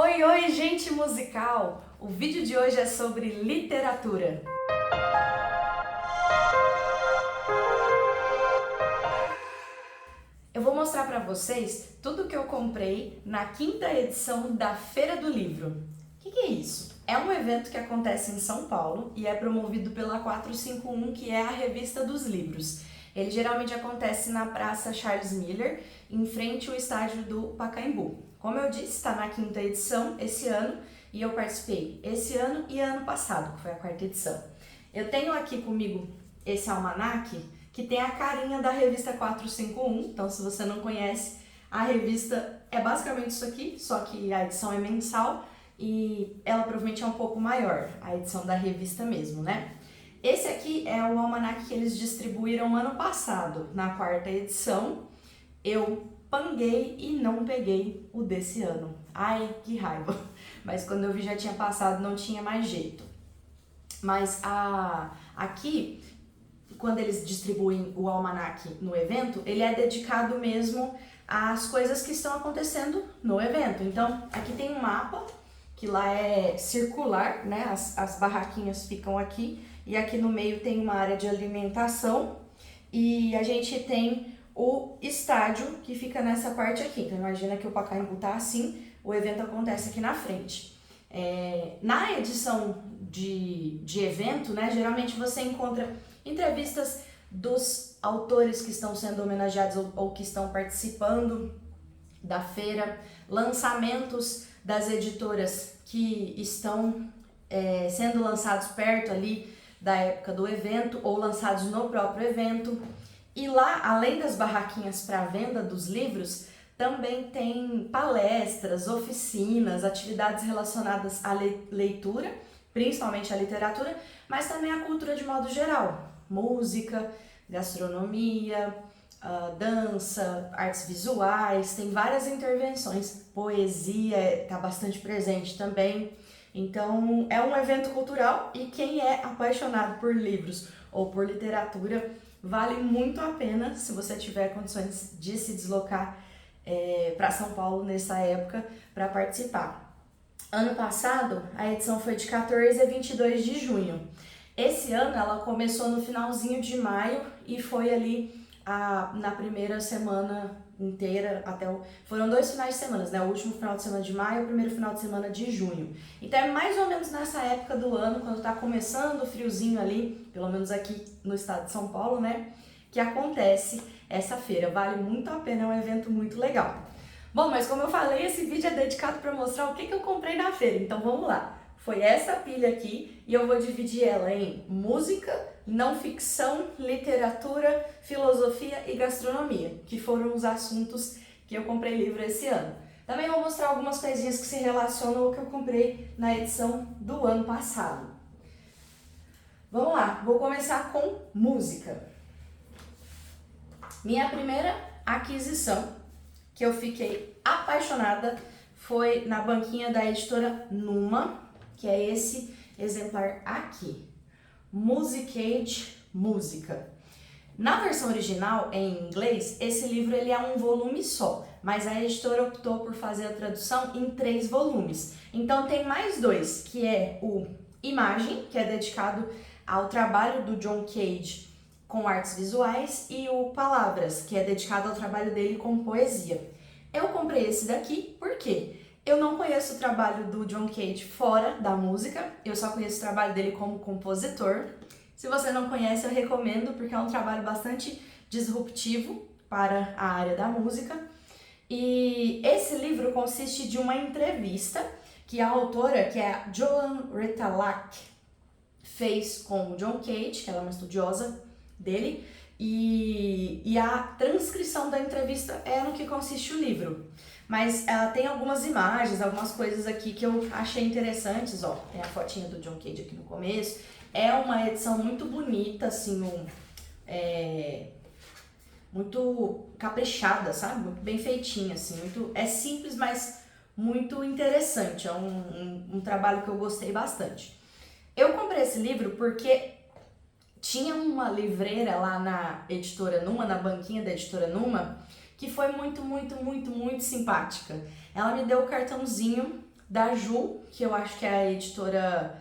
Oi, oi, gente musical! O vídeo de hoje é sobre literatura. Eu vou mostrar para vocês tudo que eu comprei na quinta edição da Feira do Livro. O que é isso? É um evento que acontece em São Paulo e é promovido pela 451, que é a revista dos livros. Ele geralmente acontece na Praça Charles Miller, em frente ao estádio do Pacaembu. Como eu disse, está na quinta edição esse ano e eu participei esse ano e ano passado, que foi a quarta edição. Eu tenho aqui comigo esse almanaque que tem a carinha da revista 451, então se você não conhece, a revista é basicamente isso aqui, só que a edição é mensal e ela provavelmente é um pouco maior, a edição da revista mesmo, né? Esse aqui é o almanaque que eles distribuíram ano passado, na quarta edição. Eu panguei e não peguei o desse ano. Ai, que raiva! Mas quando eu vi já tinha passado, não tinha mais jeito. Mas aqui, quando eles distribuem o almanaque no evento, ele é dedicado mesmo às coisas que estão acontecendo no evento. Então, aqui tem um mapa, que lá é circular, né? As barraquinhas ficam aqui, e aqui no meio tem uma área de alimentação, e a gente tem o estádio que fica nessa parte aqui. Então imagina que o Pacaembu tá assim, o evento acontece aqui na frente. Na edição de evento, né, geralmente você encontra entrevistas dos autores que estão sendo homenageados ou que estão participando da feira, lançamentos das editoras que estão sendo lançados perto ali da época do evento ou lançados no próprio evento. E lá, além das barraquinhas para venda dos livros, também tem palestras, oficinas, atividades relacionadas à leitura, principalmente à literatura, mas também à cultura de modo geral. Música, gastronomia, dança, artes visuais, tem várias intervenções. Poesia está bastante presente também. Então, é um evento cultural e quem é apaixonado por livros ou por literatura, vale muito a pena se você tiver condições de se deslocar para São Paulo nessa época para participar. Ano passado, a edição foi de 14 a 22 de junho. Esse ano ela começou no finalzinho de maio e foi ali na primeira semana inteira, foram 2 finais de semana, né? O último final de semana de maio e o primeiro final de semana de junho. Então é mais ou menos nessa época do ano, quando tá começando o friozinho ali, pelo menos aqui no estado de São Paulo, né? Que acontece essa feira. Vale muito a pena, é um evento muito legal. Bom, mas como eu falei, esse vídeo é dedicado para mostrar o que eu comprei na feira, então vamos lá. Foi essa pilha aqui e eu vou dividir ela em música, não ficção, literatura, filosofia e gastronomia, que foram os assuntos que eu comprei livro esse ano. Também vou mostrar algumas coisinhas que se relacionam ao que eu comprei na edição do ano passado. Vamos lá, vou começar com música. Minha primeira aquisição, que eu fiquei apaixonada, foi na banquinha da editora Numa, que é esse exemplar aqui. Musicade Música. Na versão original, em inglês, esse livro ele é um volume só, mas a editora optou por fazer a tradução em 3 volumes. Então tem mais 2, que é o Imagem, que é dedicado ao trabalho do John Cage com artes visuais, e o Palavras, que é dedicado ao trabalho dele com poesia. Eu comprei esse daqui porque eu não conheço o trabalho do John Cage fora da música, eu só conheço o trabalho dele como compositor. Se você não conhece, eu recomendo, porque é um trabalho bastante disruptivo para a área da música. E esse livro consiste de uma entrevista que a autora, que é a Joan Retallack, fez com o John Cage, que ela é uma estudiosa dele, e a transcrição da entrevista é no que consiste o livro. Mas ela tem algumas imagens, algumas coisas aqui que eu achei interessantes, ó. Tem a fotinha do John Cage aqui no começo. É uma edição muito bonita, assim, muito caprichada, sabe? Muito bem feitinha, assim. É simples, mas muito interessante. É um trabalho que eu gostei bastante. Eu comprei esse livro porque tinha uma livreira lá na editora Numa, na banquinha da editora Numa, que foi muito simpática. Ela me deu o cartãozinho da Ju, que eu acho que é a editora,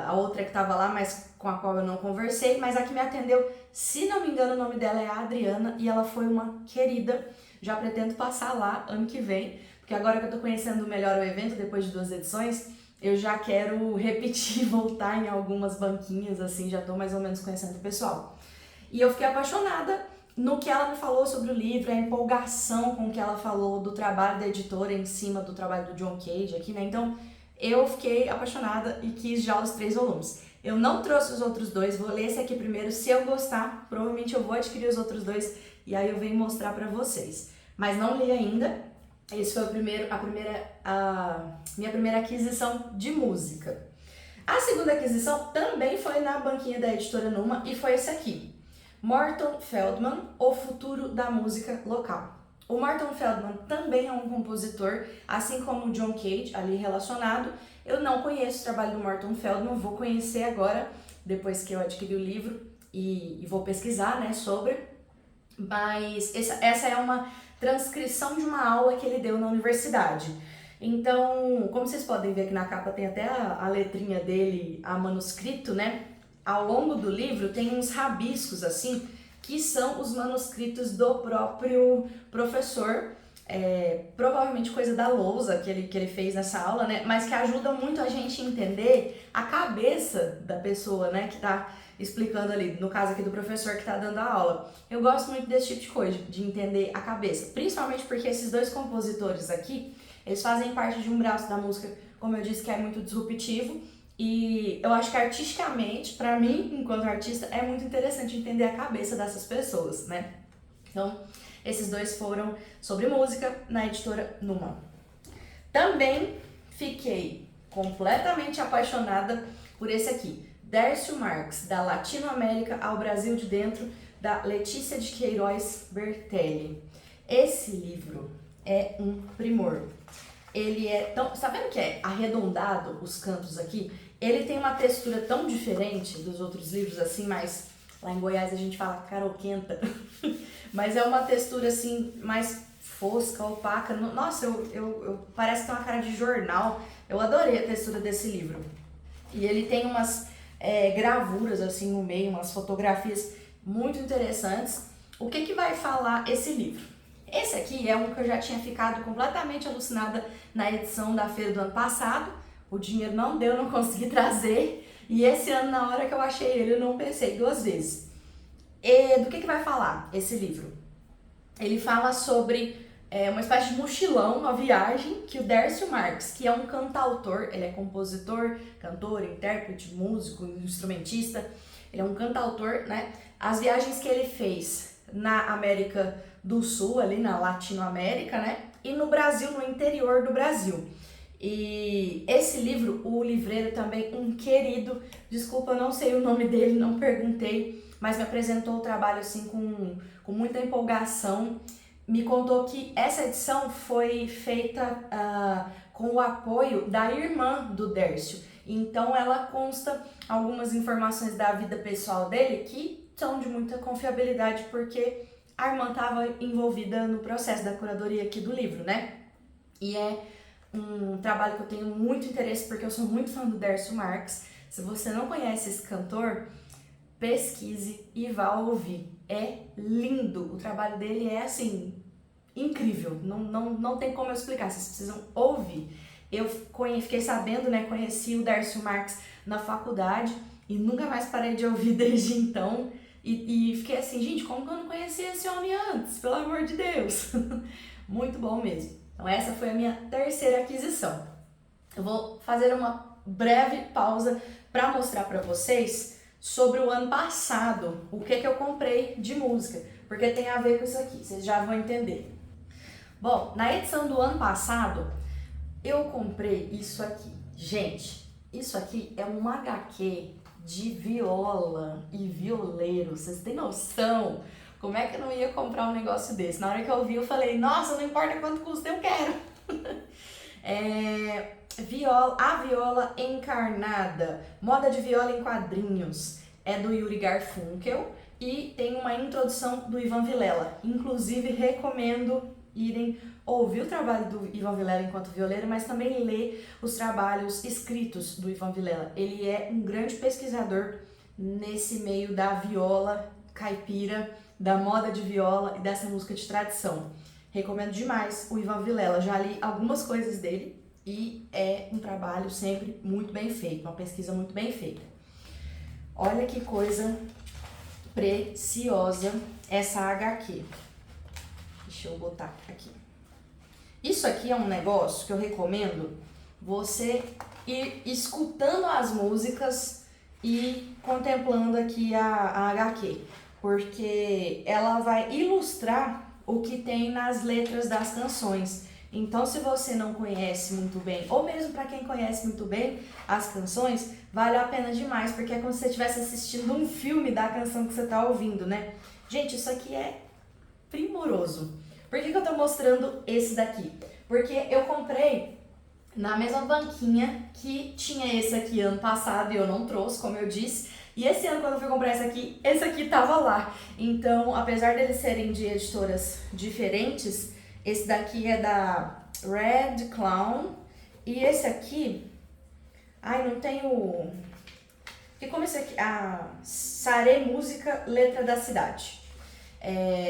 a outra que estava lá, mas com a qual eu não conversei, mas a que me atendeu, se não me engano, o nome dela é a Adriana, e ela foi uma querida. Já pretendo passar lá ano que vem, porque agora que eu tô conhecendo melhor o evento, depois de 2 edições, eu já quero repetir, voltar em algumas banquinhas, assim, já tô mais ou menos conhecendo o pessoal. E eu fiquei apaixonada no que ela me falou sobre o livro, a empolgação com que ela falou do trabalho da editora em cima do trabalho do John Cage aqui, né? Então, eu fiquei apaixonada e quis já os 3 volumes. Eu não trouxe os outros 2, vou ler esse aqui primeiro. Se eu gostar, provavelmente eu vou adquirir os outros 2 e aí eu venho mostrar pra vocês. Mas não li ainda. Esse foi a minha primeira aquisição de música. A segunda aquisição também foi na banquinha da editora Numa e foi esse aqui. Morton Feldman, O Futuro da Música Local. O Morton Feldman também é um compositor, assim como o John Cage, ali relacionado. Eu não conheço o trabalho do Morton Feldman, vou conhecer agora, depois que eu adquiri o livro e vou pesquisar, né, sobre. Mas essa é uma transcrição de uma aula que ele deu na universidade. Então, como vocês podem ver aqui na capa, tem até a letrinha dele, a manuscrito, né? Ao longo do livro tem uns rabiscos assim, que são os manuscritos do próprio professor, provavelmente coisa da lousa que ele fez nessa aula, né? Mas que ajuda muito a gente a entender a cabeça da pessoa, né? Que tá explicando ali, no caso aqui do professor que tá dando a aula. Eu gosto muito desse tipo de coisa, de entender a cabeça, principalmente porque esses 2 compositores aqui, eles fazem parte de um braço da música, como eu disse, que é muito disruptivo. E eu acho que artisticamente, pra mim, enquanto artista, é muito interessante entender a cabeça dessas pessoas, né? Então, esses 2 foram sobre música na editora Numa. Também fiquei completamente apaixonada por esse aqui, Dércio Marx, da Latinoamérica ao Brasil de Dentro, da Letícia de Queiroz Bertelli. Esse livro é um primor. Ele é tão... Tá vendo que é arredondado os cantos aqui? Ele tem uma textura tão diferente dos outros livros, assim, mais... Lá em Goiás a gente fala caroquenta. Mas é uma textura, assim, mais fosca, opaca. Nossa, parece que tem uma cara de jornal. Eu adorei a textura desse livro. E ele tem umas gravuras, assim, no meio, umas fotografias muito interessantes. O que vai falar esse livro? Esse aqui é um que eu já tinha ficado completamente alucinada na edição da feira do ano passado. O dinheiro não deu, não consegui trazer. E esse ano, na hora que eu achei ele, eu não pensei 2 vezes. E do que vai falar esse livro? Ele fala sobre uma espécie de mochilão, uma viagem que o Dércio Marx, que é um cantautor, ele é compositor, cantor, intérprete, músico, instrumentista, ele é um cantautor, né? As viagens que ele fez na América do Sul, ali na Latinoamérica, né? E no Brasil, no interior do Brasil. E esse livro, o livreiro também, um querido, desculpa, eu não sei o nome dele, não perguntei, mas me apresentou o trabalho assim com muita empolgação. Me contou que essa edição foi feita com o apoio da irmã do Dércio. Então ela consta algumas informações da vida pessoal dele que são de muita confiabilidade, porque a irmã estava envolvida no processo da curadoria aqui do livro, né? E é um trabalho que eu tenho muito interesse, porque eu sou muito fã do Dércio Marx. Se você não conhece esse cantor, pesquise e vá ouvir. É lindo, o trabalho dele é assim, incrível, não tem como eu explicar, vocês precisam ouvir. Eu fiquei sabendo, né, conheci o Dércio Marx na faculdade e nunca mais parei de ouvir desde então. E fiquei assim, gente, como que eu não conhecia esse homem antes? Pelo amor de Deus! Muito bom mesmo. Então essa foi a minha terceira aquisição. Eu vou fazer uma breve pausa para mostrar para vocês sobre o ano passado, o que eu comprei de música, porque tem a ver com isso aqui, vocês já vão entender. Bom, na edição do ano passado, eu comprei isso aqui. Gente, isso aqui é um HQ de viola e violeiro, vocês têm noção? Como é que eu não ia comprar um negócio desse? Na hora que eu vi, eu falei, nossa, não importa quanto custa, eu quero. A Viola Encarnada, moda de viola em quadrinhos, é do Yuri Garfunkel e tem uma introdução do Ivan Vilela. Inclusive, recomendo irem ouvir o trabalho do Ivan Vilela enquanto violeiro, mas também ler os trabalhos escritos do Ivan Vilela. Ele é um grande pesquisador nesse meio da viola caipira, da moda de viola e dessa música de tradição. Recomendo demais o Ivan Vilela, já li algumas coisas dele e é um trabalho sempre muito bem feito, uma pesquisa muito bem feita. Olha que coisa preciosa essa HQ. Deixa eu botar aqui. Isso aqui é um negócio que eu recomendo você ir escutando as músicas e contemplando aqui a HQ, porque ela vai ilustrar o que tem nas letras das canções. Então, se você não conhece muito bem, ou mesmo para quem conhece muito bem as canções, vale a pena demais, porque é como se você estivesse assistindo um filme da canção que você está ouvindo, né? Gente, isso aqui é primoroso. Por que eu tô mostrando esse daqui? Porque eu comprei na mesma banquinha que tinha esse aqui ano passado e eu não trouxe, como eu disse. E esse ano, quando eu fui comprar esse aqui tava lá. Então, apesar deles serem de editoras diferentes, esse daqui é da Red Clown. E esse aqui... Ai, não tem o... E como esse aqui... A Sare Música, Letra da Cidade.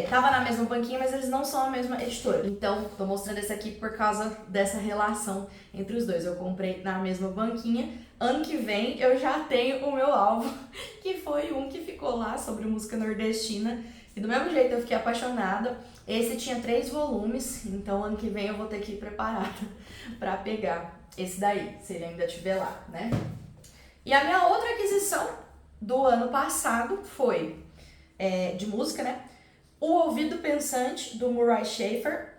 Tava na mesma banquinha, mas eles não são a mesma editora. Então, tô mostrando esse aqui por causa dessa relação entre os dois. Eu comprei na mesma banquinha. Ano que vem eu já tenho o meu alvo, que foi um que ficou lá sobre música nordestina. E do mesmo jeito eu fiquei apaixonada. Esse tinha 3 volumes, então ano que vem eu vou ter que ir preparada pra pegar esse daí, se ele ainda estiver lá, né? E a minha outra aquisição do ano passado foi de música, né? O Ouvido Pensante, do Murray Schafer,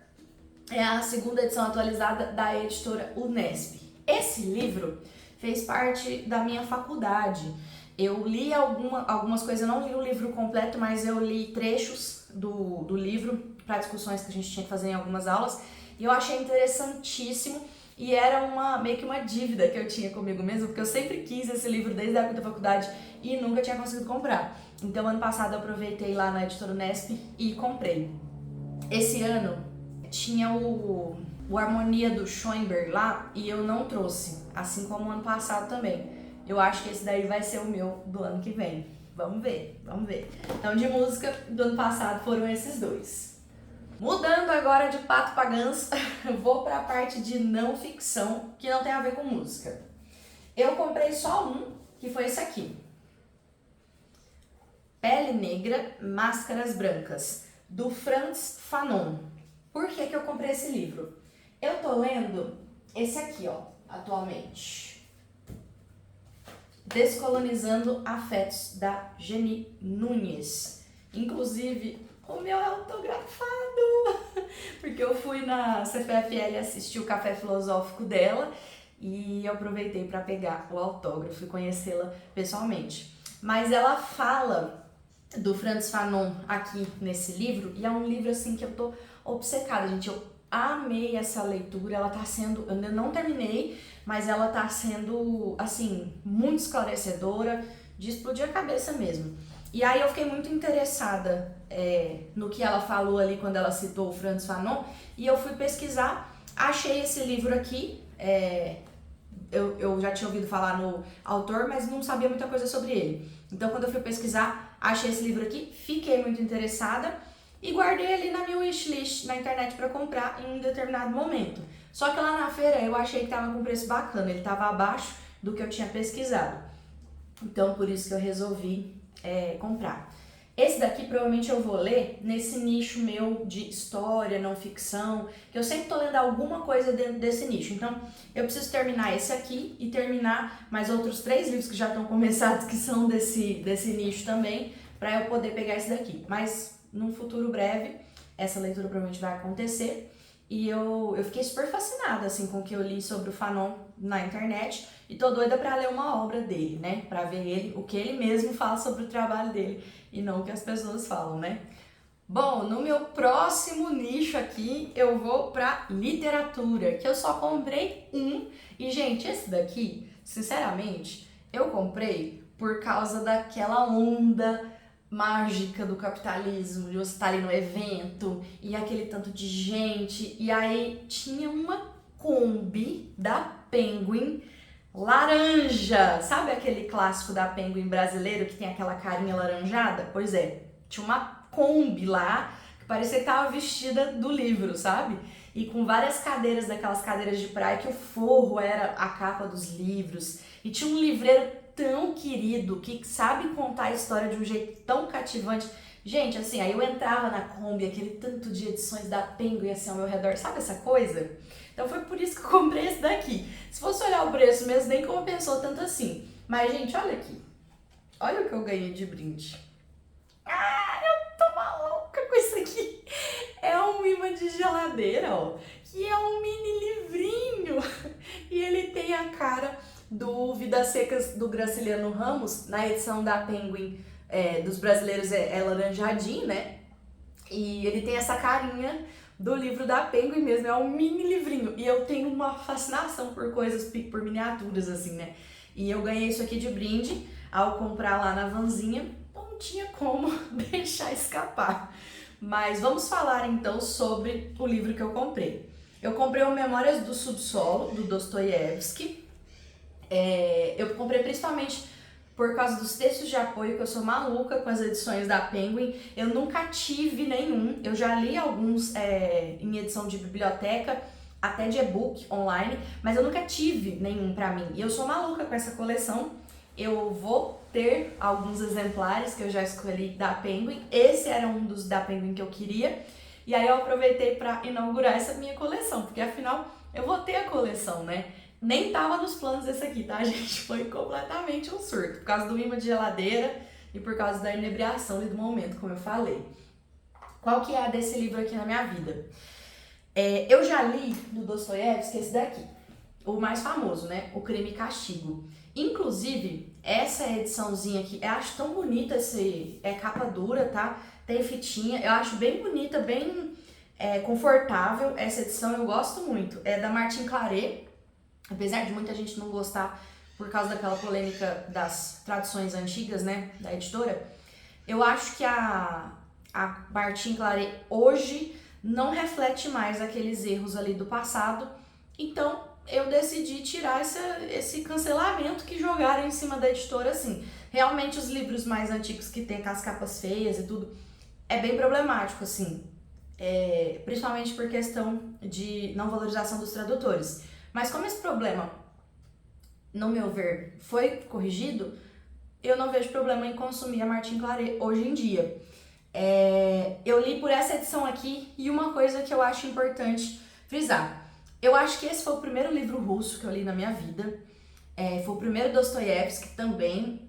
é a segunda edição atualizada da editora Unesp. Esse livro fez parte da minha faculdade. Eu li algumas coisas, eu não li o livro completo, mas eu li trechos do livro para discussões que a gente tinha que fazer em algumas aulas, e eu achei interessantíssimo, e era meio que uma dívida que eu tinha comigo mesmo, porque eu sempre quis esse livro desde a época da faculdade e nunca tinha conseguido comprar. Então, ano passado eu aproveitei lá na editora Unesp e comprei. Esse ano tinha o Harmonia do Schoenberg lá e eu não trouxe, assim como o ano passado também. Eu acho que esse daí vai ser o meu do ano que vem. Vamos ver, vamos ver. Então, de música do ano passado foram esses dois. Mudando agora de pato pra ganso, vou pra parte de não ficção, que não tem a ver com música. Eu comprei só um, que foi esse aqui. Pele Negra, Máscaras Brancas, do Frantz Fanon. Por que eu comprei esse livro? Eu tô lendo esse aqui, ó, atualmente. Descolonizando Afetos, da Jenny Nunes. Inclusive, o meu é autografado, porque eu fui na CPFL assistir o Café Filosófico dela e eu aproveitei para pegar o autógrafo e conhecê-la pessoalmente. Mas ela fala do Frantz Fanon aqui nesse livro, e é um livro assim que eu tô obcecada, gente. Eu amei essa leitura, ela tá sendo, eu ainda não terminei, mas ela tá sendo, assim, muito esclarecedora, de explodir a cabeça mesmo. E aí eu fiquei muito interessada no que ela falou ali quando ela citou o Frantz Fanon, e eu fui pesquisar, achei esse livro aqui, eu já tinha ouvido falar no autor, mas não sabia muita coisa sobre ele. Então, quando eu fui pesquisar, achei esse livro aqui, fiquei muito interessada e guardei ali na minha wishlist na internet para comprar em um determinado momento. Só que lá na feira eu achei que tava com preço bacana, ele tava abaixo do que eu tinha pesquisado. Então, por isso que eu resolvi comprar. Esse daqui provavelmente eu vou ler nesse nicho meu de história, não ficção, que eu sempre tô lendo alguma coisa dentro desse nicho. Então, eu preciso terminar esse aqui e terminar mais outros 3 livros que já estão começados, que são desse nicho também, para eu poder pegar esse daqui. Mas, num futuro breve, essa leitura provavelmente vai acontecer. E eu fiquei super fascinada, assim, com o que eu li sobre o Fanon na internet. E tô doida pra ler uma obra dele, né? Pra ver o que ele mesmo fala sobre o trabalho dele e não o que as pessoas falam, né? Bom, no meu próximo nicho aqui, eu vou pra literatura, que eu só comprei um. E, gente, esse daqui, sinceramente, eu comprei por causa daquela onda mágica do capitalismo, de você estar ali no evento e aquele tanto de gente. E aí tinha uma Kombi da Penguin laranja. Sabe aquele clássico da Penguin brasileiro que tem aquela carinha laranjada? Pois é, tinha uma Kombi lá que parecia que tava vestida do livro, sabe? E com várias cadeiras, daquelas cadeiras de praia que o forro era a capa dos livros. E tinha um livreiro tão querido que sabe contar a história de um jeito tão cativante. Gente, assim, aí eu entrava na Kombi, aquele tanto de edições da Penguin assim ao meu redor, sabe essa coisa? Então foi por isso que eu comprei esse daqui. Se fosse olhar o preço mesmo, nem compensou tanto assim. Mas, gente, olha aqui. Olha o que eu ganhei de brinde. Ah, eu tô maluca com isso aqui. É um imã de geladeira, ó. Que é um mini livrinho. E ele tem a cara do Vidas Secas do Graciliano Ramos. Na edição da Penguin dos brasileiros é laranjadinho, né? E ele tem essa carinha do livro da Penguin mesmo, é um mini livrinho. E eu tenho uma fascinação por coisas, por miniaturas, assim, né? E eu ganhei isso aqui de brinde ao comprar lá na vanzinha, então não tinha como deixar escapar. Mas vamos falar então sobre o livro que eu comprei. Eu comprei o Memórias do Subsolo, do Dostoiévski. Eu comprei principalmente por causa dos textos de apoio, que eu sou maluca com as edições da Penguin. Eu nunca tive nenhum, eu já li alguns em edição de biblioteca, até de e-book online, mas eu nunca tive nenhum pra mim. E eu sou maluca com essa coleção. Eu vou ter alguns exemplares que eu já escolhi da Penguin. Esse era um dos da Penguin que eu queria. E aí eu aproveitei pra inaugurar essa minha coleção, porque afinal eu vou ter a coleção, né? Nem tava nos planos esse aqui, tá, gente? Foi completamente um surto, por causa do imã de geladeira e por causa da inebriação e do momento, como eu falei. Qual que é a desse livro aqui na minha vida? Eu já li do Dostoiévski esse daqui, o mais famoso, né? O Crime e Castigo. Inclusive, essa ediçãozinha aqui, eu acho tão bonita, é capa dura, tá? Tem fitinha, eu acho bem bonita, bem confortável essa edição, eu gosto muito. É da Martin Claret. Apesar de muita gente não gostar por causa daquela polêmica das traduções antigas, né, da editora, eu acho que a Martin Claret hoje não reflete mais aqueles erros ali do passado, então eu decidi tirar esse cancelamento que jogaram em cima da editora, assim. Realmente os livros mais antigos que tem aquelas capas feias e tudo, é bem problemático, assim, principalmente por questão de não valorização dos tradutores. Mas como esse problema, no meu ver, foi corrigido, eu não vejo problema em consumir a Martin Claret hoje em dia. Eu li por essa edição aqui e uma coisa que eu acho importante frisar. Eu acho que esse foi o primeiro livro russo que eu li na minha vida. Foi o primeiro Dostoiévski também.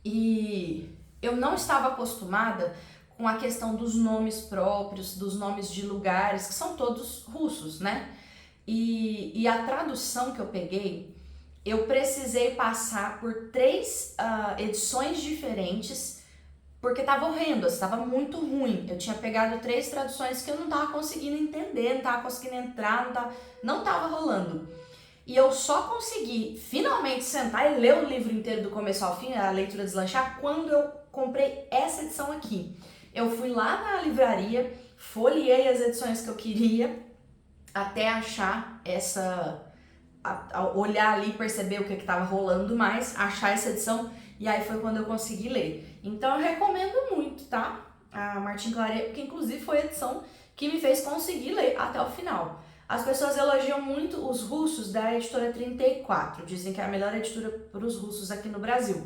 E eu não estava acostumada com a questão dos nomes próprios, dos nomes de lugares, que são todos russos, né? E a tradução que eu peguei, eu precisei passar por 3 edições diferentes, porque estava horrendo, estava muito ruim. Eu tinha pegado 3 traduções que eu não estava conseguindo entender, não estava conseguindo entrar, não estava rolando. E eu só consegui finalmente sentar e ler o livro inteiro do começo ao fim, a leitura deslanchar, quando eu comprei essa edição aqui. Eu fui lá na livraria, folheei as edições que eu queria, até achar olhar ali, perceber o que estava rolando mais, achar essa edição, e aí foi quando eu consegui ler. Então eu recomendo muito, tá? A Martin Claret, porque inclusive foi a edição que me fez conseguir ler até o final. As pessoas elogiam muito os russos da editora 34, dizem que é a melhor editora para os russos aqui no Brasil.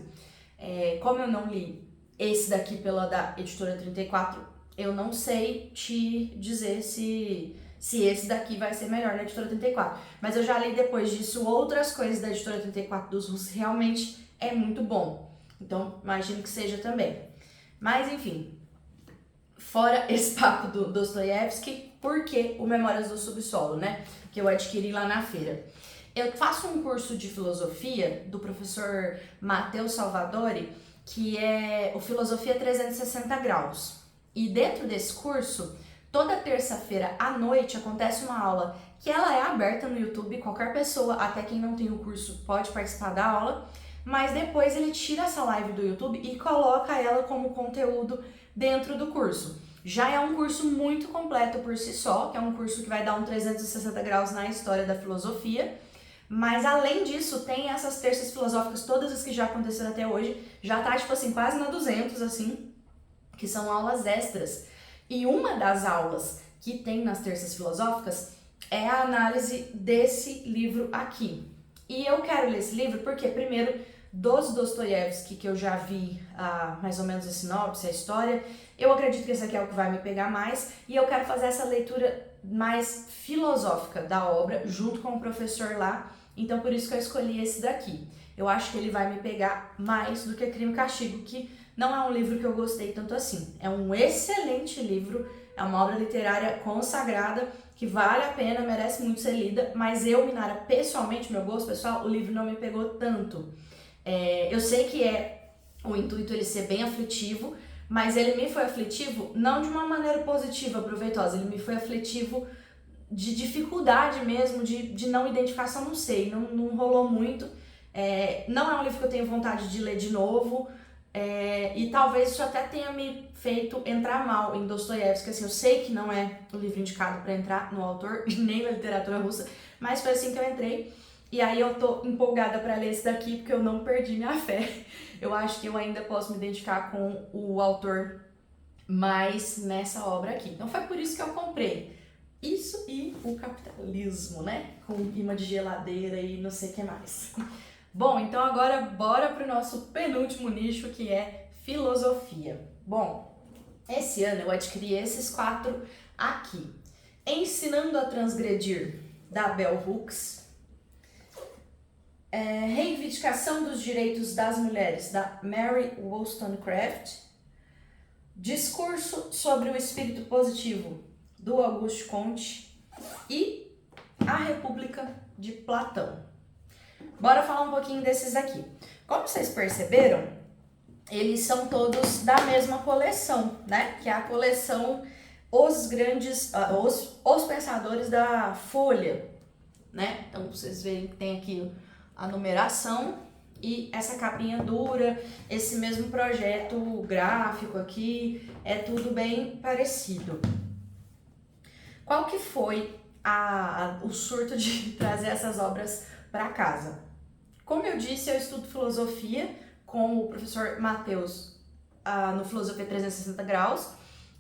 Como eu não li esse daqui pela da editora 34, eu não sei te dizer se esse daqui vai ser melhor na editora 34. Mas eu já li depois disso outras coisas da editora 34 dos russos, realmente é muito bom. Então, imagino que seja também. Mas, enfim, fora esse papo do Dostoiévski, por que o Memórias do Subsolo, né? Que eu adquiri lá na feira. Eu faço um curso de filosofia do professor Matheus Salvadori, que é o Filosofia 360 Graus. E dentro desse curso, toda terça-feira à noite acontece uma aula que ela é aberta no YouTube, qualquer pessoa, até quem não tem o curso, pode participar da aula, mas depois ele tira essa live do YouTube e coloca ela como conteúdo dentro do curso. Já é um curso muito completo por si só, que é um curso que vai dar um 360 graus na história da filosofia, mas além disso tem essas terças filosóficas, todas as que já aconteceram até hoje, já tá tipo assim, quase na 200 assim, que são aulas extras. E uma das aulas que tem nas terças filosóficas é a análise desse livro aqui. E eu quero ler esse livro porque, primeiro, dos Dostoiévski, que eu já vi mais ou menos a sinopse, a história, eu acredito que esse aqui é o que vai me pegar mais, e eu quero fazer essa leitura mais filosófica da obra, junto com o professor lá, então por isso que eu escolhi esse daqui. Eu acho que ele vai me pegar mais do que Crime e Castigo, que não é um livro que eu gostei tanto assim. É um excelente livro, é uma obra literária consagrada, que vale a pena, merece muito ser lida, mas eu, Minara, pessoalmente, meu gosto pessoal, o livro não me pegou tanto. Eu sei que é o intuito ele ser bem aflitivo, mas ele me foi aflitivo não de uma maneira positiva, proveitosa, ele me foi aflitivo de dificuldade mesmo, de não identificação, não sei, não rolou muito. Não é um livro que eu tenho vontade de ler de novo, e talvez isso até tenha me feito entrar mal em Dostoiévski, assim, eu sei que não é o livro indicado para entrar no autor, nem na literatura russa, mas foi assim que eu entrei. E aí eu tô empolgada para ler esse daqui porque eu não perdi minha fé. Eu acho que eu ainda posso me identificar com o autor mais nessa obra aqui. Então foi por isso que eu comprei. Isso e o capitalismo, né? Com imã de geladeira e não sei o que mais. Bom, então agora bora pro nosso penúltimo nicho, que é filosofia. Bom, esse ano eu adquiri esses 4 aqui. Ensinando a Transgredir, da Bell Hooks. Reivindicação dos Direitos das Mulheres, da Mary Wollstonecraft. Discurso sobre o Espírito Positivo, do Auguste Comte. E A República, de Platão. Bora falar um pouquinho desses aqui. Como vocês perceberam, eles são todos da mesma coleção, né? Que é a coleção Os Pensadores da Folha, né? Então vocês veem que tem aqui a numeração e essa capinha dura, esse mesmo projeto gráfico aqui, é tudo bem parecido. Qual que foi o surto de trazer essas obras para casa? Como eu disse, eu estudo filosofia com o professor Matheus no Filosofia 360 Graus,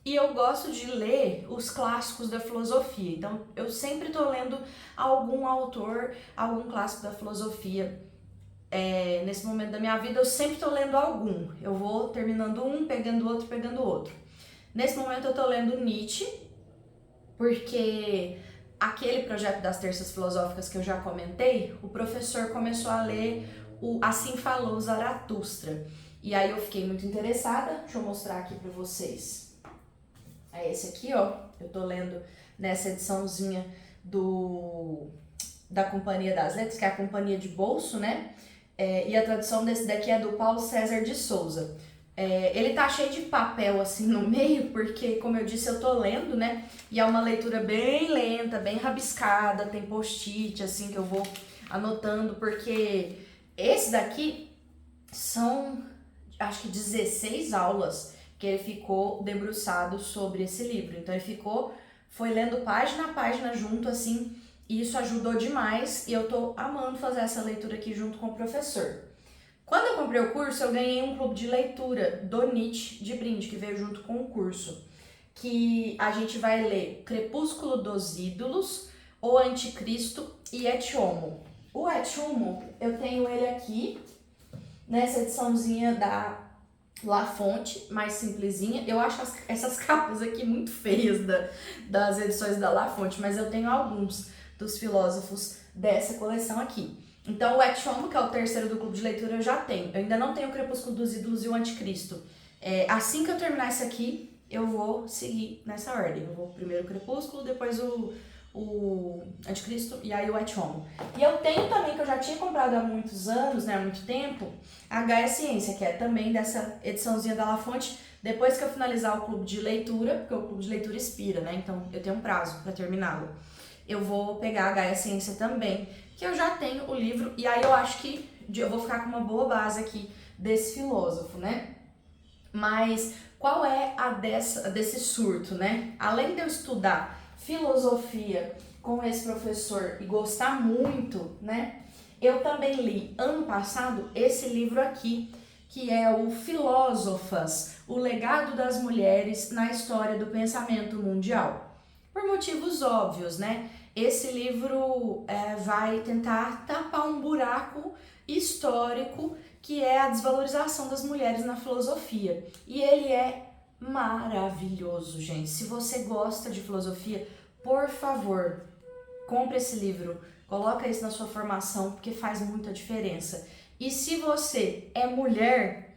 e eu gosto de ler os clássicos da filosofia. Então, eu sempre estou lendo algum autor, algum clássico da filosofia. Nesse momento da minha vida, eu sempre estou lendo algum. Eu vou terminando um, pegando outro, pegando outro. Nesse momento, eu estou lendo Nietzsche, porque aquele projeto das terças filosóficas que eu já comentei, o professor começou a ler o Assim Falou Zaratustra. E aí eu fiquei muito interessada. Deixa eu mostrar aqui para vocês. É esse aqui, ó. Eu tô lendo nessa ediçãozinha da Companhia das Letras, que é a Companhia de Bolso, né? E a tradução desse daqui é do Paulo César de Souza. Ele tá cheio de papel assim no meio, porque, como eu disse, eu tô lendo, né? E é uma leitura bem lenta, bem rabiscada, tem post-it, assim, que eu vou anotando, porque esse daqui são, acho que 16 aulas que ele ficou debruçado sobre esse livro. Então ele foi lendo página a página junto, assim, e isso ajudou demais, e eu tô amando fazer essa leitura aqui junto com o professor. Quando eu comprei o curso, eu ganhei um clube de leitura do Nietzsche de brinde, que veio junto com o curso, que a gente vai ler Crepúsculo dos Ídolos, O Anticristo e Et Homo. O Et Homo, eu tenho ele aqui, nessa ediçãozinha da La Fonte, mais simplesinha. Eu acho essas capas aqui muito feias das edições da La Fonte, mas eu tenho alguns dos filósofos dessa coleção aqui. Então o Et Homo, que é o terceiro do clube de leitura, eu já tenho. Eu ainda não tenho o Crepúsculo dos Ídolos e o Anticristo. Assim que eu terminar isso aqui, eu vou seguir nessa ordem. Eu vou primeiro o Crepúsculo, depois o Anticristo e aí o Et Homo. E eu tenho também, que eu já tinha comprado há muitos anos, né, há muito tempo, a Gaia Ciência, que é também dessa ediçãozinha da La Fonte, depois que eu finalizar o clube de leitura, porque o clube de leitura expira, né, então eu tenho um prazo para terminá-lo. Eu vou pegar a Gaia Ciência também, que eu já tenho o livro, e aí eu acho que eu vou ficar com uma boa base aqui desse filósofo, né? Mas qual é a desse surto, né? Além de eu estudar filosofia com esse professor e gostar muito, né? Eu também li ano passado esse livro aqui, que é o Filósofas, o legado das mulheres na história do pensamento mundial. Por motivos óbvios, né? Esse livro vai tentar tapar um buraco histórico que é a desvalorização das mulheres na filosofia. E ele é maravilhoso, gente. Se você gosta de filosofia, por favor, compre esse livro, coloca isso na sua formação, porque faz muita diferença. E se você é mulher,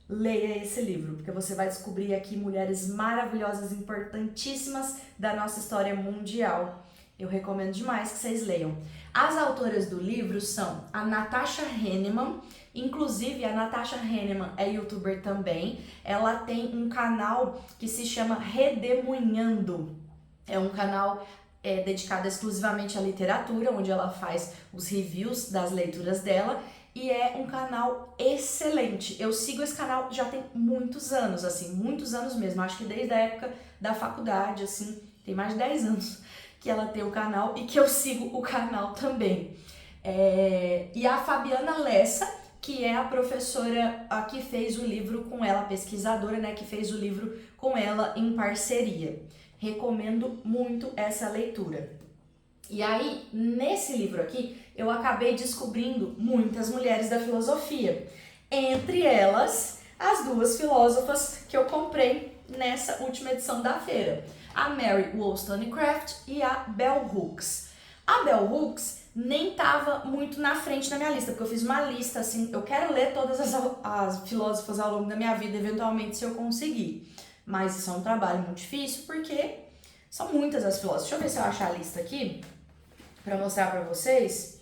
leia esse livro, porque você vai descobrir aqui mulheres maravilhosas, importantíssimas da nossa história mundial. Eu recomendo demais que vocês leiam. As autoras do livro são a Natasha Hahnemann. Inclusive, a Natasha Hahnemann é youtuber também. Ela tem um canal que se chama Redemoinhando. É um canal dedicado exclusivamente à literatura, onde ela faz os reviews das leituras dela. E é um canal excelente. Eu sigo esse canal já tem muitos anos, assim, muitos anos mesmo. Acho que desde a época da faculdade, assim, tem mais de 10 anos que ela tem o canal e que eu sigo o canal também. E a Fabiana Lessa, que é a professora que fez o livro com ela, a pesquisadora, né, que fez o livro com ela em parceria. Recomendo muito essa leitura. E aí, nesse livro aqui, eu acabei descobrindo muitas mulheres da filosofia. Entre elas, as duas filósofas que eu comprei nessa última edição da feira. A Mary Wollstonecraft e a Bell Hooks. A Bell Hooks nem estava muito na frente da minha lista, porque eu fiz uma lista assim, eu quero ler todas as filósofas ao longo da minha vida, eventualmente, se eu conseguir. Mas isso é um trabalho muito difícil, porque são muitas as filósofas. Deixa eu ver se eu achar a lista aqui, para mostrar para vocês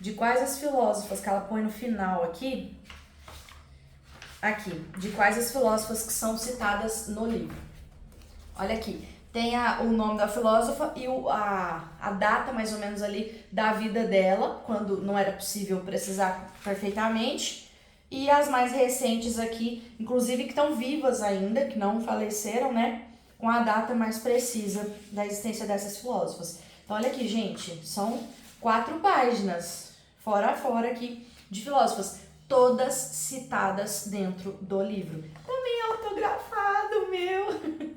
de quais as filósofas que ela põe no final aqui, de quais as filósofas que são citadas no livro. Olha aqui, tem o nome da filósofa e a data mais ou menos ali da vida dela, quando não era possível precisar perfeitamente, e as mais recentes aqui, inclusive que estão vivas ainda, que não faleceram, né, com a data mais precisa da existência dessas filósofas. Então olha aqui, gente, são 4 páginas, fora a fora aqui, de filósofas, todas citadas dentro do livro. Também autografado, meu!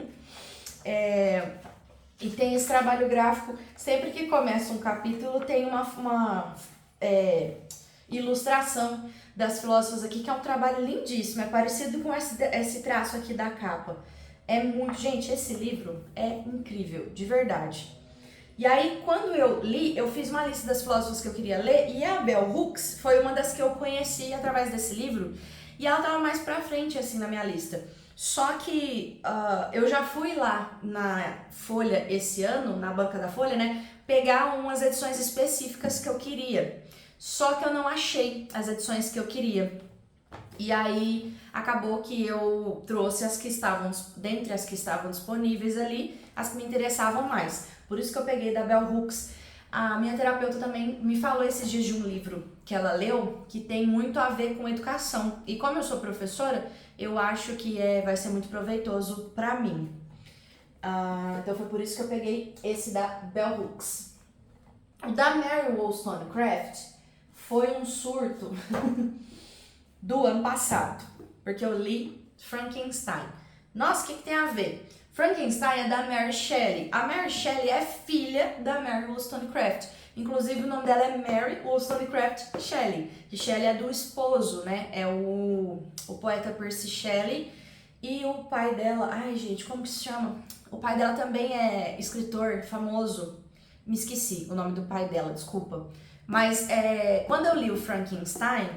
E tem esse trabalho gráfico, sempre que começa um capítulo tem uma ilustração das filósofas aqui, que é um trabalho lindíssimo, é parecido com esse traço aqui da capa. Gente, esse livro é incrível, de verdade. E aí, quando eu li, eu fiz uma lista das filósofas que eu queria ler, e a Bell Hooks foi uma das que eu conheci através desse livro, e ela tava mais pra frente, assim, na minha lista. Só que eu já fui lá na Folha esse ano, na banca da Folha, né, pegar umas edições específicas que eu queria. Só que eu não achei as edições que eu queria. E aí acabou que eu trouxe as que estavam, dentre as que estavam disponíveis ali, as que me interessavam mais. Por isso que eu peguei da Bell Hooks. A minha terapeuta também me falou esses dias de um livro que ela leu, que tem muito a ver com educação. E como eu sou professora, eu acho que vai ser muito proveitoso pra mim. Então foi por isso que eu peguei esse da Bell Hooks. O da Mary Wollstonecraft foi um surto do ano passado, porque eu li Frankenstein. Nossa, o que tem a ver? Frankenstein é da Mary Shelley. A Mary Shelley é filha da Mary Wollstonecraft. Inclusive, o nome dela é Mary Wollstonecraft Shelley. Que Shelley é do esposo, né? É o poeta Percy Shelley. E o pai dela... Ai, gente, como que se chama? O pai dela também é escritor famoso. Me esqueci o nome do pai dela, desculpa. Mas quando eu li o Frankenstein,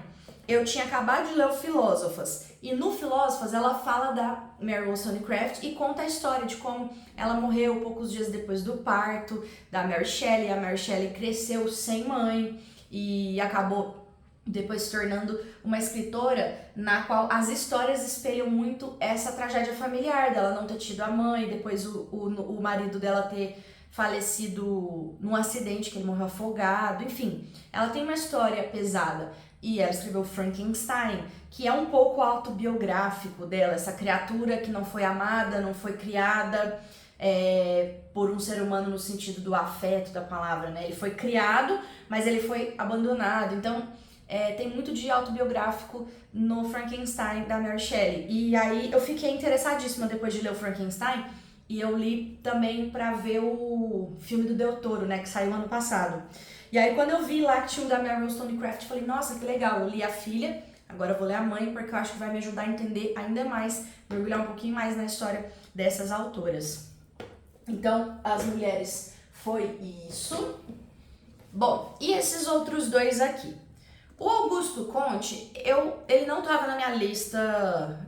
eu tinha acabado de ler o Filósofas. E no Filósofas ela fala da Mary Wollstonecraft e conta a história de como ela morreu poucos dias depois do parto da Mary Shelley. A Mary Shelley cresceu sem mãe e acabou depois se tornando uma escritora na qual as histórias espelham muito essa tragédia familiar dela não ter tido a mãe, depois o marido dela ter falecido num acidente, que ele morreu afogado, enfim. Ela tem uma história pesada. E ela escreveu Frankenstein, que é um pouco autobiográfico dela, essa criatura que não foi amada, não foi criada por um ser humano no sentido do afeto da palavra, né? Ele foi criado, mas ele foi abandonado. Então, tem muito de autobiográfico no Frankenstein da Mary Shelley. E aí eu fiquei interessadíssima depois de ler o Frankenstein, e eu li também pra ver o filme do Del Toro, né, que saiu ano passado. E aí quando eu vi lá que tinha um da Mary Wollstonecraft, eu falei, nossa, que legal, eu li a filha, agora eu vou ler a mãe, porque eu acho que vai me ajudar a entender ainda mais, mergulhar um pouquinho mais na história dessas autoras. Então, As Mulheres foi isso. Bom, e esses outros dois aqui? O Augusto Comte, ele não estava na minha lista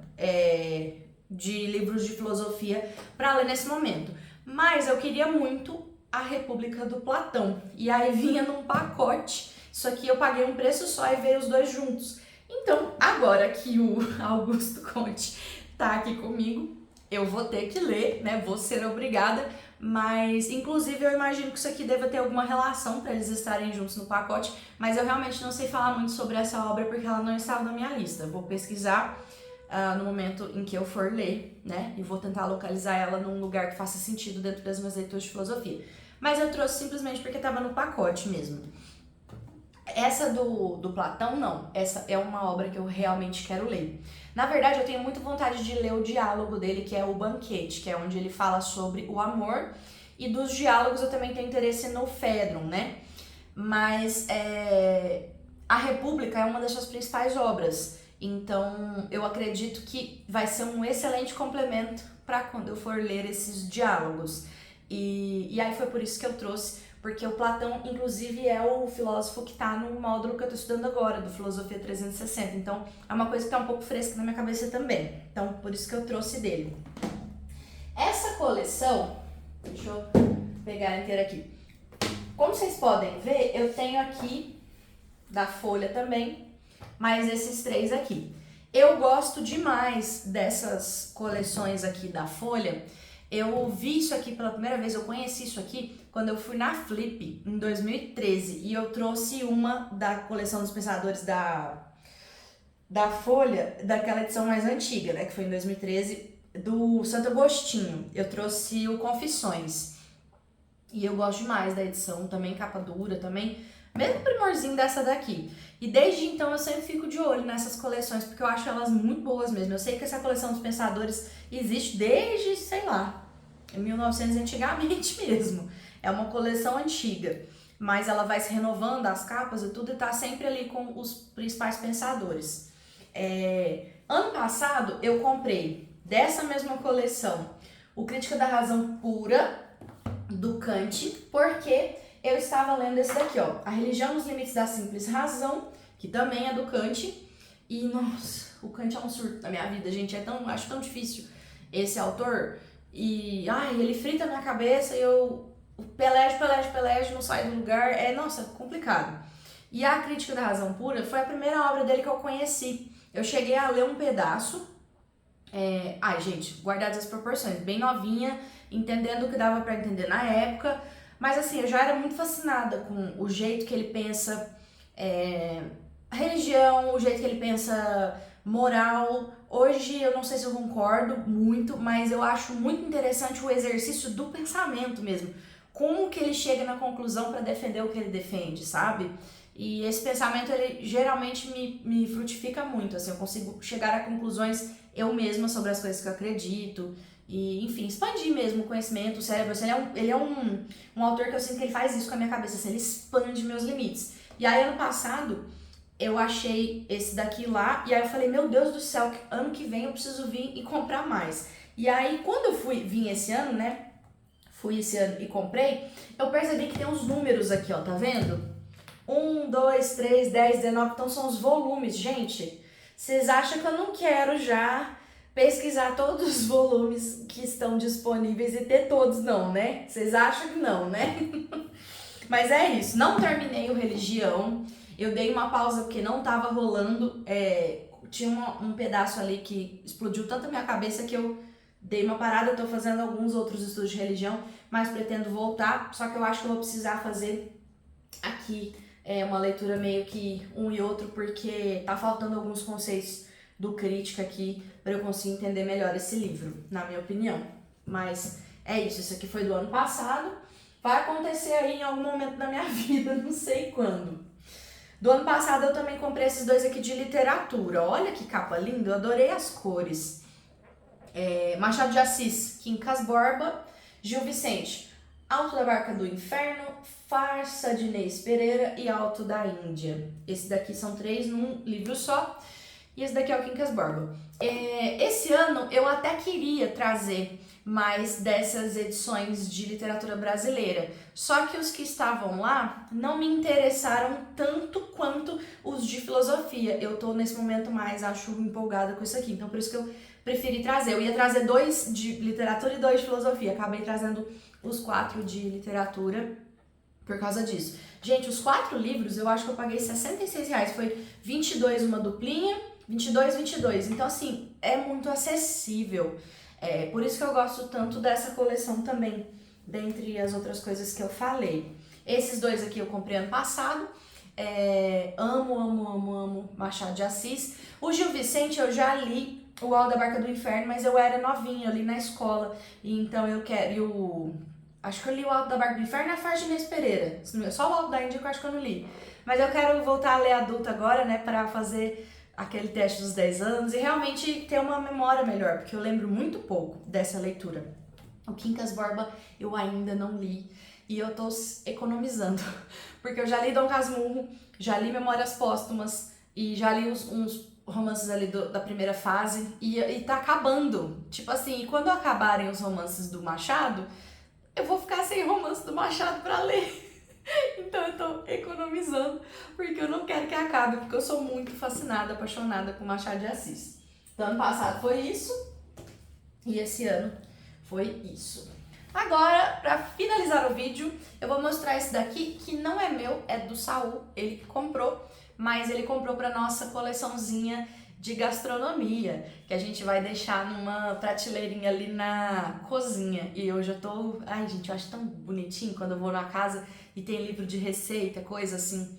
de livros de filosofia para ler nesse momento, mas eu queria muito A República do Platão, e aí vinha num pacote. Isso aqui eu paguei um preço só e veio os dois juntos. Então, agora que o Augusto Comte tá aqui comigo, eu vou ter que ler, né? Vou ser obrigada, mas inclusive eu imagino que isso aqui deva ter alguma relação para eles estarem juntos no pacote, mas eu realmente não sei falar muito sobre essa obra porque ela não estava na minha lista. Eu vou pesquisar no momento em que eu for ler, né? E vou tentar localizar ela num lugar que faça sentido dentro das minhas leituras de filosofia. Mas eu trouxe simplesmente porque estava no pacote mesmo. Essa do Platão, não. Essa é uma obra que eu realmente quero ler. Na verdade, eu tenho muita vontade de ler o diálogo dele, que é O Banquete, que é onde ele fala sobre o amor. E dos diálogos eu também tenho interesse no Fedron, né? Mas A República é uma das suas principais obras. Então, eu acredito que vai ser um excelente complemento para quando eu for ler esses diálogos. E aí foi por isso que eu trouxe, porque o Platão, inclusive, é o filósofo que está no módulo que eu estou estudando agora, do Filosofia 360. Então, é uma coisa que está um pouco fresca na minha cabeça também. Então, por isso que eu trouxe dele. Essa coleção, deixa eu pegar inteira aqui. Como vocês podem ver, eu tenho aqui da Folha também, mais esses três aqui. Eu gosto demais dessas coleções aqui da Folha. Eu vi isso aqui pela primeira vez, eu conheci isso aqui quando eu fui na Flip em 2013 e eu trouxe uma da coleção dos pensadores da Folha, daquela edição mais antiga, né, que foi em 2013, do Santo Agostinho. Eu trouxe o Confissões e eu gosto demais da edição, também capa dura, também mesmo primorzinho dessa daqui. E desde então eu sempre fico de olho nessas coleções, porque eu acho elas muito boas mesmo. Eu sei que essa coleção dos pensadores existe desde, sei lá, 1900 antigamente mesmo. É uma coleção antiga, mas ela vai se renovando, as capas e tudo, e tá sempre ali com os principais pensadores. Ano passado eu comprei dessa mesma coleção o Crítica da Razão Pura, do Kant, porque eu estava lendo esse daqui, ó, A Religião nos Limites da Simples Razão, que também é do Kant, e nossa, o Kant é um surto na minha vida, gente, acho tão difícil esse autor, e ele frita a minha cabeça e eu pelejo, não sai do lugar, nossa, complicado. E a Crítica da Razão Pura foi a primeira obra dele que eu conheci. Eu cheguei a ler um pedaço, gente, guardadas as proporções, bem novinha, entendendo o que dava pra entender na época, mas assim, eu já era muito fascinada com o jeito que ele pensa a religião, o jeito que ele pensa moral. Hoje eu não sei se eu concordo muito, mas eu acho muito interessante o exercício do pensamento mesmo. Como que ele chega na conclusão para defender o que ele defende, sabe? E esse pensamento, ele geralmente me frutifica muito, assim, eu consigo chegar a conclusões eu mesma sobre as coisas que eu acredito. E, enfim, expandir mesmo o conhecimento, o cérebro. Assim, ele é um autor que eu sinto que ele faz isso com a minha cabeça, assim, ele expande meus limites. E aí, ano passado, eu achei esse daqui lá, e aí eu falei, meu Deus do céu, ano que vem eu preciso vir e comprar mais. E aí, quando eu vim esse ano, né, fui esse ano e comprei, eu percebi que tem uns números aqui, ó, tá vendo? 1, 2, 3, 10, 19, então são os volumes. Gente, vocês acham que eu não quero já pesquisar todos os volumes que estão disponíveis e ter todos, não, né? Vocês acham que não, né? Mas é isso, não terminei o Religião, eu dei uma pausa porque não tava rolando, tinha um pedaço ali que explodiu tanto a minha cabeça que eu Dei uma parada, tô fazendo alguns outros estudos de religião, mas pretendo voltar, só que eu acho que eu vou precisar fazer aqui uma leitura meio que um e outro, porque tá faltando alguns conceitos do crítica aqui para eu conseguir entender melhor esse livro, na minha opinião. Mas é isso aqui foi do ano passado, vai acontecer aí em algum momento da minha vida, não sei quando. Do ano passado eu também comprei esses dois aqui de literatura, olha que capa linda, eu adorei as cores. Machado de Assis, Quincas Borba, Gil Vicente, Alto da Barca do Inferno, Farsa de Inês Pereira e Alto da Índia. Esses daqui são 3 num livro só e esse daqui é o Quincas Borba. Esse ano eu até queria trazer mais dessas edições de literatura brasileira, só que os que estavam lá não me interessaram tanto quanto os de filosofia. Eu tô nesse momento mais, acho, empolgada com isso aqui, então por isso que eu preferi trazer. Eu ia trazer 2 de literatura e 2 de filosofia, acabei trazendo os 4 de literatura por causa disso. Gente, os 4 livros eu acho que eu paguei R$66, foi 22 uma duplinha, 22. Então assim, é muito acessível. Por isso que eu gosto tanto dessa coleção também, dentre as outras coisas que eu falei. Esses 2 aqui eu comprei ano passado. Amo Machado de Assis. O Gil Vicente eu já li o Alto da Barca do Inferno, mas eu era novinha ali na escola, e então eu quero... Acho que eu li o Alto da Barca do Inferno na Farsa de Inês Pereira, só o Alto da Índia que eu acho que eu não li. Mas eu quero voltar a ler adulta agora, né, pra fazer aquele teste dos 10 anos e realmente ter uma memória melhor, porque eu lembro muito pouco dessa leitura. O Quincas Borba eu ainda não li e eu tô economizando, porque eu já li Dom Casmurro, já li Memórias Póstumas e já li uns romances ali da primeira fase e tá acabando. Tipo assim, quando acabarem os romances do Machado, eu vou ficar sem romance do Machado pra ler. Então eu tô economizando, porque eu não quero que acabe, porque eu sou muito fascinada, apaixonada com Machado de Assis. Então, ano passado foi isso, e esse ano foi isso. Agora, pra finalizar o vídeo, eu vou mostrar esse daqui, que não é meu, é do Saul, ele que comprou, mas ele comprou pra nossa coleçãozinha de gastronomia, que a gente vai deixar numa prateleirinha ali na cozinha. E eu já tô... Ai, gente, eu acho tão bonitinho quando eu vou na casa e tem livro de receita, coisa assim,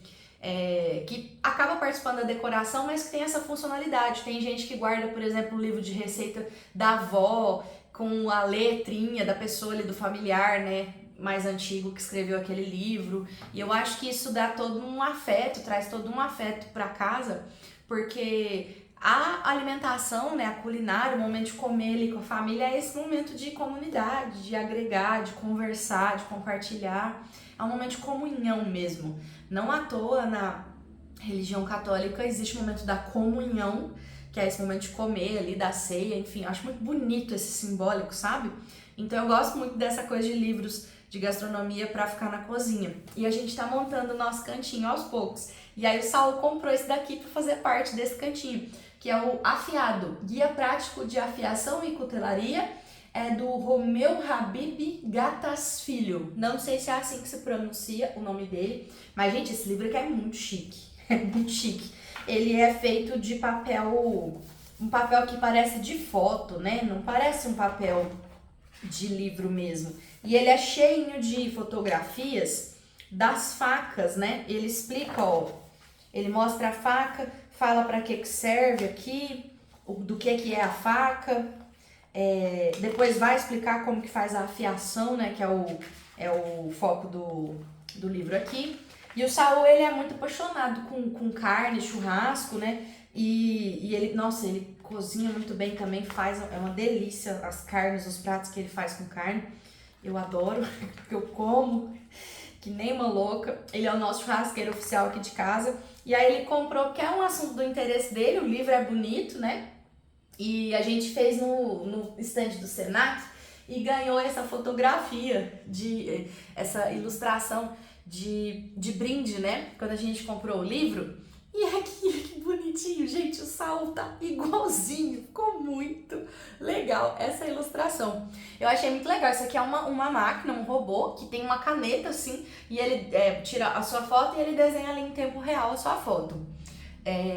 que acaba participando da decoração, mas que tem essa funcionalidade. Tem gente que guarda, por exemplo, um livro de receita da avó, com a letrinha da pessoa ali, do familiar, né, mais antigo que escreveu aquele livro. E eu acho que isso dá todo um afeto, traz todo um afeto para casa, porque a alimentação, né, a culinária, o momento de comer ali com a família é esse momento de comunidade, de agregar, de conversar, de compartilhar. É um momento de comunhão mesmo. Não à toa na religião católica existe o momento da comunhão, que é esse momento de comer ali, da ceia, enfim. Eu acho muito bonito esse simbólico, sabe? Então eu gosto muito dessa coisa de livros de gastronomia para ficar na cozinha. E a gente tá montando o nosso cantinho aos poucos. E aí o Saulo comprou esse daqui para fazer parte desse cantinho, que é o Afiado, Guia Prático de Afiação e Cutelaria, é do Romeu Habib Gatas Filho. Não sei se é assim que se pronuncia o nome dele, mas gente, esse livro aqui é muito chique, é muito chique. Ele é feito de papel, um papel que parece de foto, né? Não parece um papel de livro mesmo. E ele é cheio de fotografias das facas, né? Ele explica, ó, ele mostra a faca, fala para que serve aqui, do que é a faca, depois vai explicar como que faz a afiação, né, que é o foco do livro aqui. E o Saul, ele é muito apaixonado com carne, churrasco, né, e ele, nossa, ele cozinha muito bem também, é uma delícia as carnes, os pratos que ele faz com carne. Eu adoro, porque eu como que nem uma louca. Ele é o nosso churrasqueiro oficial aqui de casa. E aí ele comprou, porque é um assunto do interesse dele, o livro é bonito, né? E a gente fez no estande do Senac e ganhou essa fotografia, essa ilustração de brinde, né? Quando a gente comprou o livro. E aqui, que bonitinho, gente, o Saul tá igualzinho, ficou muito legal essa ilustração. Eu achei muito legal, isso aqui é uma máquina, um robô, que tem uma caneta assim, e ele tira a sua foto e ele desenha ali em tempo real a sua foto.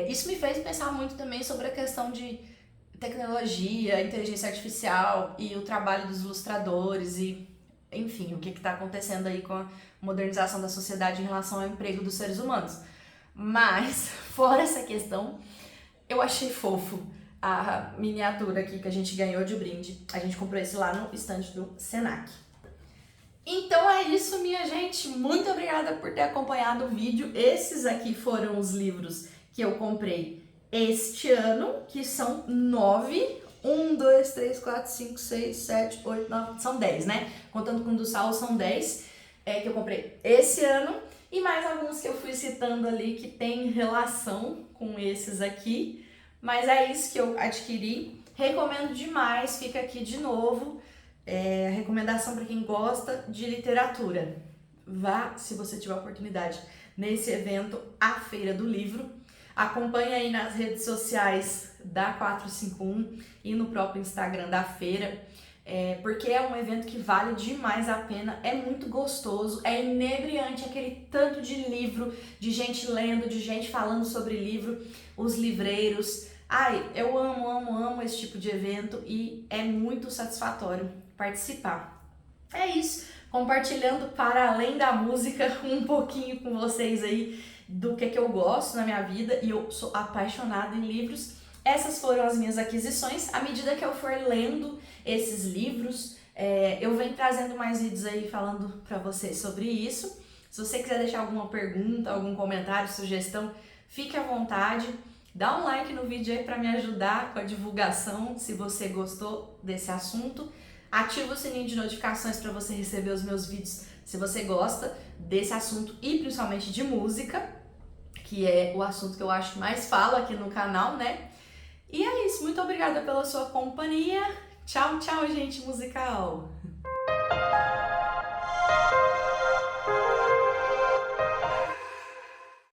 Isso me fez pensar muito também sobre a questão de tecnologia, inteligência artificial e o trabalho dos ilustradores e, enfim, o que está acontecendo aí com a modernização da sociedade em relação ao emprego dos seres humanos. Mas, fora essa questão, eu achei fofo a miniatura aqui que a gente ganhou de brinde. A gente comprou esse lá no stand do Senac. Então é isso, minha gente. Muito obrigada por ter acompanhado o vídeo. Esses aqui foram os livros que eu comprei este ano, que são 9. 1, 2, 3, 4, 5, 6, 7, 8, 9, são 10, né? Contando com o do Saulo, são 10 que eu comprei esse ano. E mais alguns que eu fui citando ali que tem relação com esses aqui. Mas é isso que eu adquiri. Recomendo demais, fica aqui de novo. Recomendação para quem gosta de literatura. Vá, se você tiver oportunidade, nesse evento, a Feira do Livro. Acompanhe aí nas redes sociais da 451 e no próprio Instagram da feira, porque é um evento que vale demais a pena, é muito gostoso, é inebriante, aquele tanto de livro, de gente lendo, de gente falando sobre livro, os livreiros. Ai, eu amo esse tipo de evento e é muito satisfatório participar. É isso, compartilhando para além da música um pouquinho com vocês aí do que eu gosto na minha vida, e eu sou apaixonada em livros. Essas foram as minhas aquisições. À medida que eu for lendo esses livros, eu venho trazendo mais vídeos aí falando para vocês sobre isso. Se você quiser deixar alguma pergunta, algum comentário, sugestão, fique à vontade. Dá um like no vídeo aí para me ajudar com a divulgação, se você gostou desse assunto. Ativa o sininho de notificações para você receber os meus vídeos se você gosta desse assunto e principalmente de música, que é o assunto que eu acho que mais falo aqui no canal, né? E é isso, muito obrigada pela sua companhia. Tchau, tchau, gente musical!